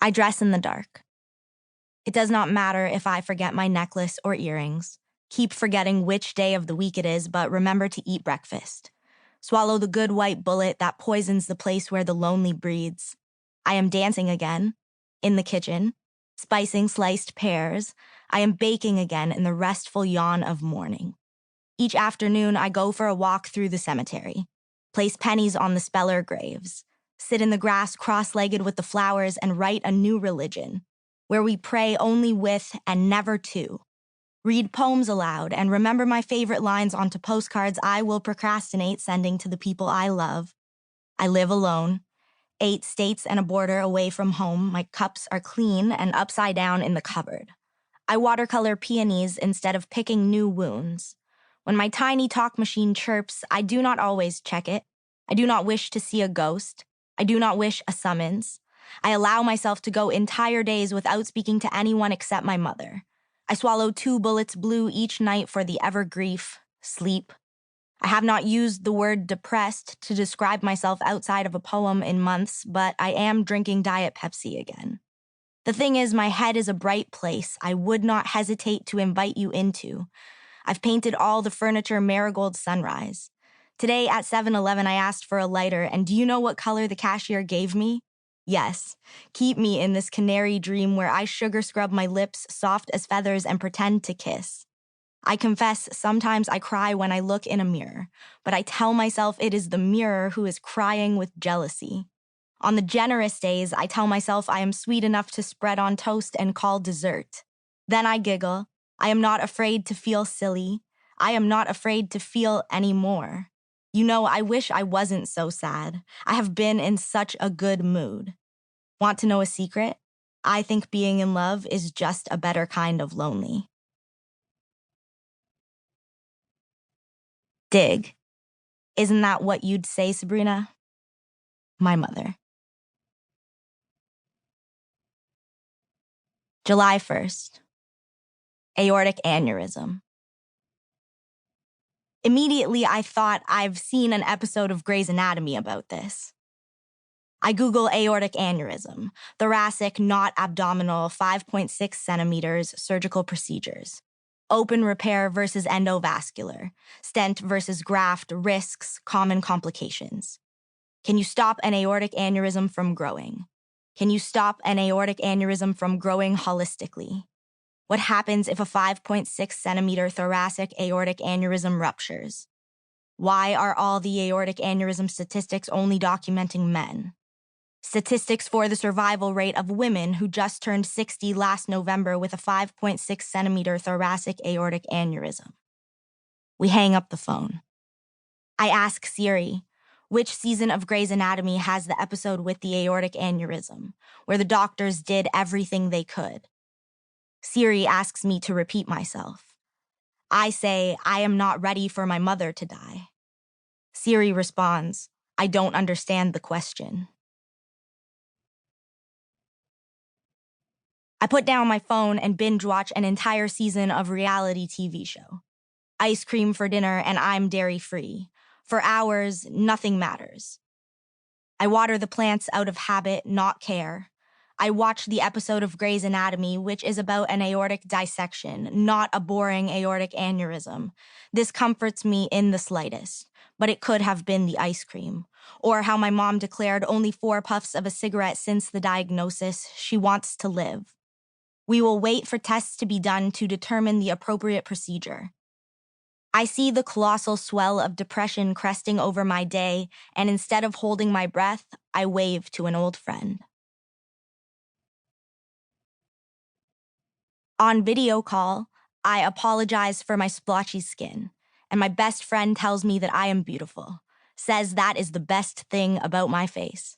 I dress in the dark. It does not matter if I forget my necklace or earrings. Keep forgetting which day of the week it is, but remember to eat breakfast. Swallow the good white bullet that poisons the place where the lonely breeds. I am dancing again, in the kitchen, spicing sliced pears. I am baking again in the restful yawn of morning. Each afternoon, I go for a walk through the cemetery, place pennies on the speller graves, sit in the grass cross-legged with the flowers and write a new religion, where we pray only with and never to. Read poems aloud and remember my favorite lines onto postcards I will procrastinate sending to the people I love. I live alone, 8 states and a border away from home. My cups are clean and upside down in the cupboard. I watercolor peonies instead of picking new wounds. When my tiny talk machine chirps, I do not always check it. I do not wish to see a ghost. I do not wish a summons. I allow myself to go entire days without speaking to anyone except my mother. I swallow 2 bullets blue each night for the ever-grief, sleep. I have not used the word depressed to describe myself outside of a poem in months, but I am drinking Diet Pepsi again. The thing is, my head is a bright place I would not hesitate to invite you into. I've painted all the furniture marigold sunrise. Today at 7-Eleven, I asked for a lighter, and do you know what color the cashier gave me? Yes, keep me in this canary dream where I sugar scrub my lips soft as feathers and pretend to kiss. I confess sometimes I cry when I look in a mirror, but I tell myself it is the mirror who is crying with jealousy. On the generous days, I tell myself I am sweet enough to spread on toast and call dessert. Then I giggle. I am not afraid to feel silly. I am not afraid to feel anymore. You know, I wish I wasn't so sad. I have been in such a good mood. Want to know a secret? I think being in love is just a better kind of lonely. Dig. Isn't that what you'd say, Sabrina? My mother. July 1st. Aortic aneurysm. Immediately, I thought I've seen an episode of Grey's Anatomy about this. I Google aortic aneurysm, thoracic, not abdominal, 5.6 centimeters, surgical procedures. Open repair versus endovascular, stent versus graft, risks, common complications. Can you stop an aortic aneurysm from growing? Can you stop an aortic aneurysm from growing holistically? What happens if a 5.6 centimeter thoracic aortic aneurysm ruptures? Why are all the aortic aneurysm statistics only documenting men? Statistics for the survival rate of women who just turned 60 last November with a 5.6 centimeter thoracic aortic aneurysm. We hang up the phone. I ask Siri, which season of Grey's Anatomy has the episode with the aortic aneurysm, where the doctors did everything they could? Siri asks me to repeat myself. I say, I am not ready for my mother to die. Siri responds, I don't understand the question. I put down my phone and binge watch an entire season of reality TV show. Ice cream for dinner and I'm dairy-free. For hours, nothing matters. I water the plants out of habit, not care. I watch the episode of Grey's Anatomy, which is about an aortic dissection, not a boring aortic aneurysm. This comforts me in the slightest, but it could have been the ice cream. Or how my mom declared only 4 puffs of a cigarette since the diagnosis. She wants to live. We will wait for tests to be done to determine the appropriate procedure. I see the colossal swell of depression cresting over my day, and instead of holding my breath, I wave to an old friend. On video call, I apologize for my splotchy skin, and my best friend tells me that I am beautiful, says that is the best thing about my face.